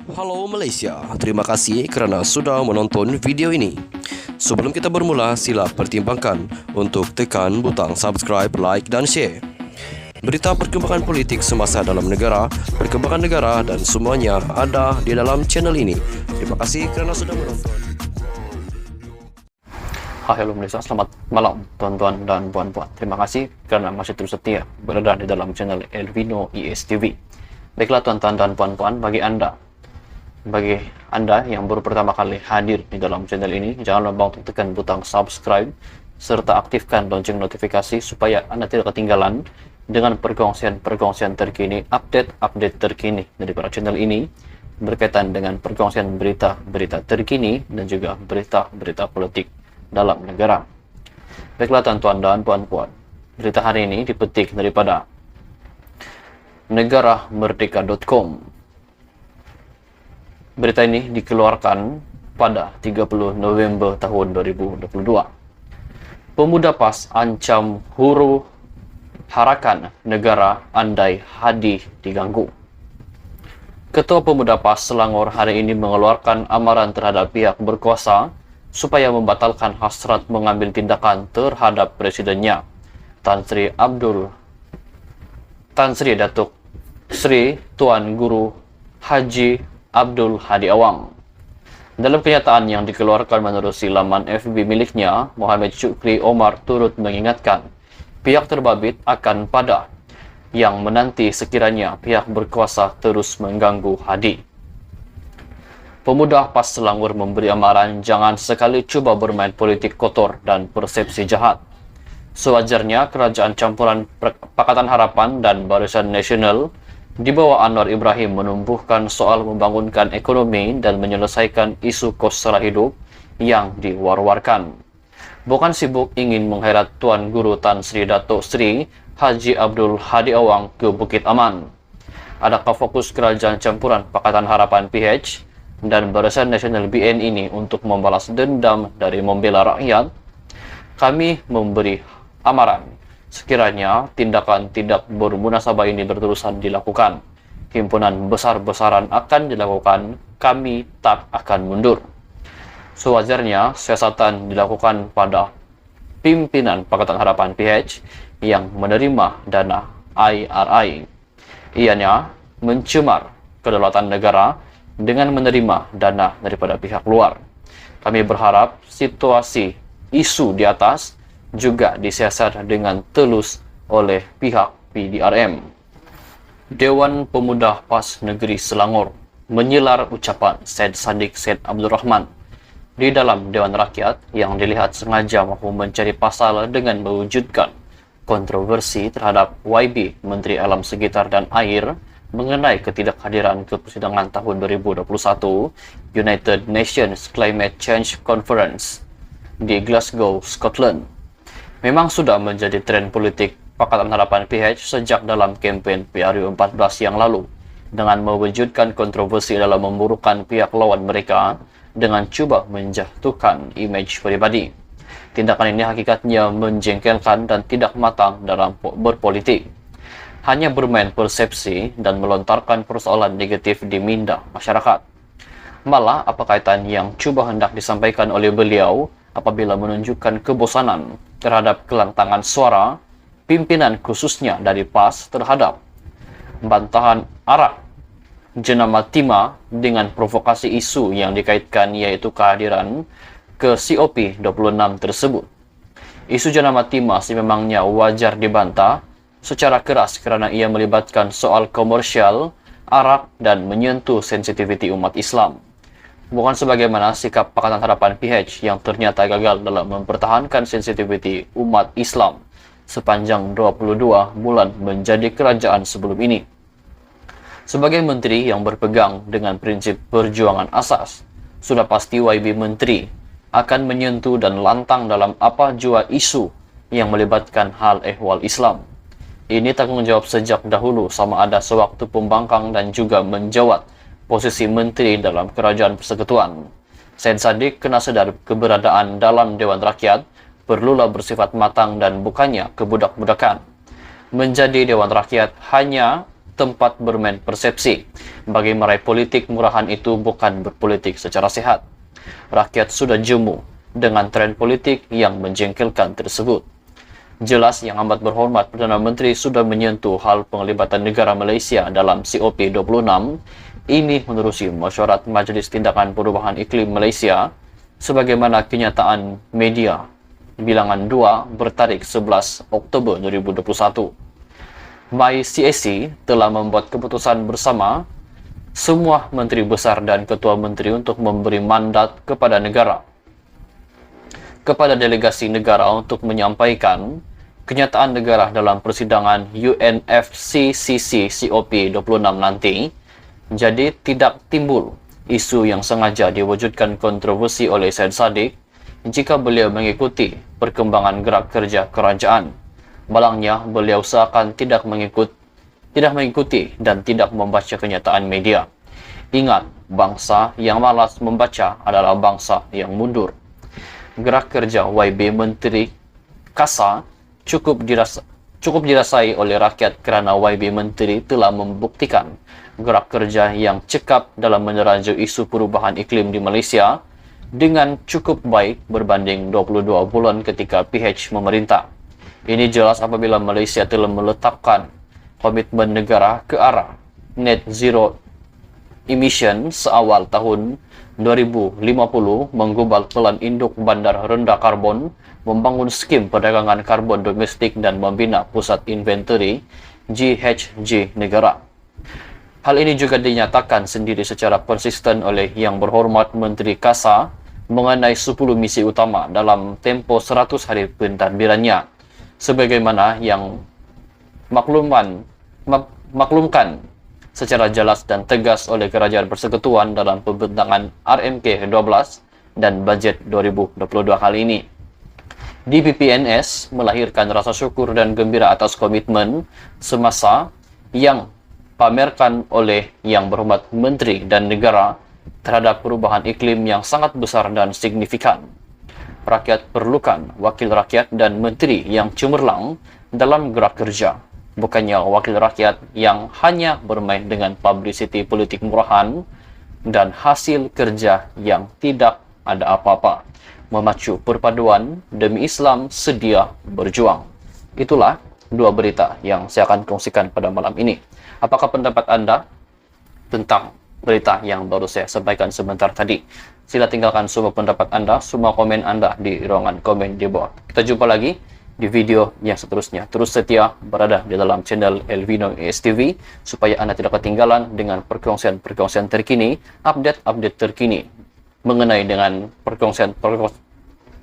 Halo Malaysia, terima kasih kerana sudah menonton video ini. Sebelum kita bermula, sila pertimbangkan untuk tekan butang subscribe, like dan share. Berita perkembangan politik semasa dalam negara, perkembangan negara dan semuanya ada di dalam channel ini. Terima kasih kerana sudah menonton. Halo Malaysia, selamat malam tuan-tuan dan puan-puan. Terima kasih kerana masih terus setia berada di dalam channel Elvino ESTV. Baiklah tuan-tuan dan puan-puan, bagi anda yang baru pertama kali hadir di dalam channel ini, jangan lupa untuk tekan butang subscribe serta aktifkan lonceng notifikasi supaya anda tidak ketinggalan dengan perkongsian terkini, update terkini daripada channel ini berkaitan dengan perkongsian berita terkini dan juga berita politik dalam negara. Baiklah tuan-tuan dan puan-puan, berita hari ini dipetik daripada negaramerdeka.com. Berita ini dikeluarkan pada 30 November tahun 2022. Pemuda PAS ancam huru harakan negara andai Hadi diganggu. Ketua Pemuda PAS Selangor hari ini mengeluarkan amaran terhadap pihak berkuasa supaya membatalkan hasrat mengambil tindakan terhadap presidennya, Tan Sri Datuk Sri Tuan Guru Haji Abdul Hadi Awang. Dalam kenyataan yang dikeluarkan menerusi laman FB miliknya, Muhammad Syukri Omar turut mengingatkan pihak terbabit akan pada yang menanti sekiranya pihak berkuasa terus mengganggu Hadi. Pemuda PAS Selangor memberi amaran jangan sekali cuba bermain politik kotor dan persepsi jahat. Sewajarnya kerajaan campuran Pakatan Harapan dan Barisan Nasional di bawah Anwar Ibrahim menumbuhkan soal membangunkan ekonomi dan menyelesaikan isu kos sara hidup yang diwar-warkan. Bukan sibuk ingin mengheret Tuan Guru Tan Sri Datuk Sri Haji Abdul Hadi Awang ke Bukit Aman. Adakah fokus kerajaan campuran Pakatan Harapan PH dan Barisan Nasional BN ini untuk membalas dendam dari membela rakyat? Kami memberi amaran sekiranya tindakan tidak bermunasabah ini berterusan dilakukan, himpunan besar-besaran akan dilakukan, kami tak akan mundur. Sewajarnya siasatan dilakukan pada pimpinan Pakatan Harapan PH yang menerima dana IRI. Ianya mencemar kedaulatan negara dengan menerima dana daripada pihak luar. Kami berharap situasi isu di atas juga disiasat dengan telus oleh pihak PDRM. Dewan Pemuda PAS Negeri Selangor menyilar ucapan Syed Saddiq Syed Abdul Rahman di dalam Dewan Rakyat yang dilihat sengaja mahu mencari pasal dengan mewujudkan kontroversi terhadap YB Menteri Alam Sekitar dan Air mengenai ketidakhadiran ke persidangan tahun 2021 United Nations Climate Change Conference di Glasgow, Scotland. Memang sudah menjadi tren politik Pakatan Harapan PH sejak dalam kempen PRU 14 yang lalu dengan mewujudkan kontroversi dalam memburukan pihak lawan mereka dengan cuba menjatuhkan imej pribadi. Tindakan ini hakikatnya menjengkelkan dan tidak matang dalam berpolitik. Hanya bermain persepsi dan melontarkan persoalan negatif di minda masyarakat. Malah, apa kaitan yang cuba hendak disampaikan oleh beliau apabila menunjukkan kebosanan terhadap kelantangan suara pimpinan khususnya dari PAS terhadap bantahan arah jenama Timah dengan provokasi isu yang dikaitkan yaitu kehadiran ke COP 26 tersebut. Isu jenama Timah sememangnya wajar dibantah secara keras kerana ia melibatkan soal komersial, arak dan menyentuh sensitiviti umat Islam. Bukan sebagaimana sikap Pakatan Harapan PH yang ternyata gagal dalam mempertahankan sensitiviti umat Islam sepanjang 22 bulan menjadi kerajaan sebelum ini. Sebagai menteri yang berpegang dengan prinsip perjuangan asas, sudah pasti YB Menteri akan menyentuh dan lantang dalam apa jua isu yang melibatkan hal ehwal Islam. Ini tanggungjawab sejak dahulu sama ada sewaktu pembangkang dan juga menjawat posisi menteri dalam kerajaan persekutuan. Syed Saddiq kena sedar keberadaan dalam Dewan Rakyat perlulah bersifat matang dan bukannya kebudak-budakan. Menjadi Dewan Rakyat hanya tempat bermain persepsi. Bagi meraih politik murahan itu bukan berpolitik secara sehat. Rakyat sudah jemu dengan tren politik yang menjengkelkan tersebut. Jelas Yang Amat Berhormat Perdana Menteri sudah menyentuh hal penglibatan negara Malaysia dalam COP26. Ini menerusi mesyuarat Majlis Tindakan Perubahan Iklim Malaysia sebagaimana kenyataan media bilangan 2 bertarikh 11 Oktober 2021. MyCAC telah membuat keputusan bersama semua menteri besar dan ketua menteri untuk memberi mandat kepada delegasi negara untuk menyampaikan kenyataan negara dalam persidangan UNFCCC COP26 nanti. Jadi tidak timbul isu yang sengaja diwujudkan kontroversi oleh Syed Saddiq jika beliau mengikuti perkembangan gerak kerja kerajaan. Malangnya beliau seakan tidak mengikuti dan tidak membaca kenyataan media. Ingat, bangsa yang malas membaca adalah bangsa yang mundur. Gerak kerja YB Menteri Kasa cukup dirasai oleh rakyat kerana YB Menteri telah membuktikan gerak kerja yang cekap dalam meneraju isu perubahan iklim di Malaysia dengan cukup baik berbanding 22 bulan ketika PH memerintah. Ini jelas apabila Malaysia telah meletakkan komitmen negara ke arah net zero emission seawal tahun 2050, menggubal pelan induk bandar rendah karbon, membangun skim perdagangan karbon domestik dan membina pusat inventory GHG negara. Hal ini juga dinyatakan sendiri secara konsisten oleh Yang Berhormat Menteri Kasa mengenai 10 misi utama dalam tempoh 100 hari pentadbirannya, sebagaimana yang maklumkan secara jelas dan tegas oleh Kerajaan Persekutuan dalam pembentangan RMK 12 dan bajet 2022 kali ini. DPPNS melahirkan rasa syukur dan gembira atas komitmen semasa yang pamerkan oleh Yang Berhormat Menteri dan negara terhadap perubahan iklim yang sangat besar dan signifikan. Rakyat perlukan wakil rakyat dan menteri yang cemerlang dalam gerak kerja, bukannya wakil rakyat yang hanya bermain dengan publicity politik murahan dan hasil kerja yang tidak ada apa-apa. Memacu perpaduan demi Islam sedia berjuang. Itulah dua berita yang saya akan kongsikan pada malam ini. Apakah pendapat Anda tentang berita yang baru saya sampaikan sebentar tadi? Sila tinggalkan semua pendapat Anda, semua komen Anda di ruangan komen di bawah. Kita jumpa lagi di video yang seterusnya. Terus setia berada di dalam channel Elvino ESTV supaya Anda tidak ketinggalan dengan perkongsian terkini, update terkini mengenai dengan perkongsian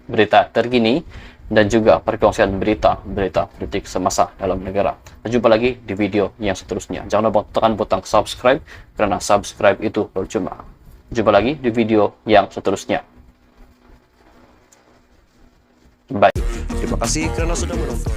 berita terkini dan juga perkongsian berita politik semasa dalam negara. Kita jumpa lagi di video yang seterusnya. Jangan lupa tekan butang subscribe karena subscribe itu percuma. Jumpa lagi di video yang seterusnya. Bye. Terima kasih kerana sudah menonton.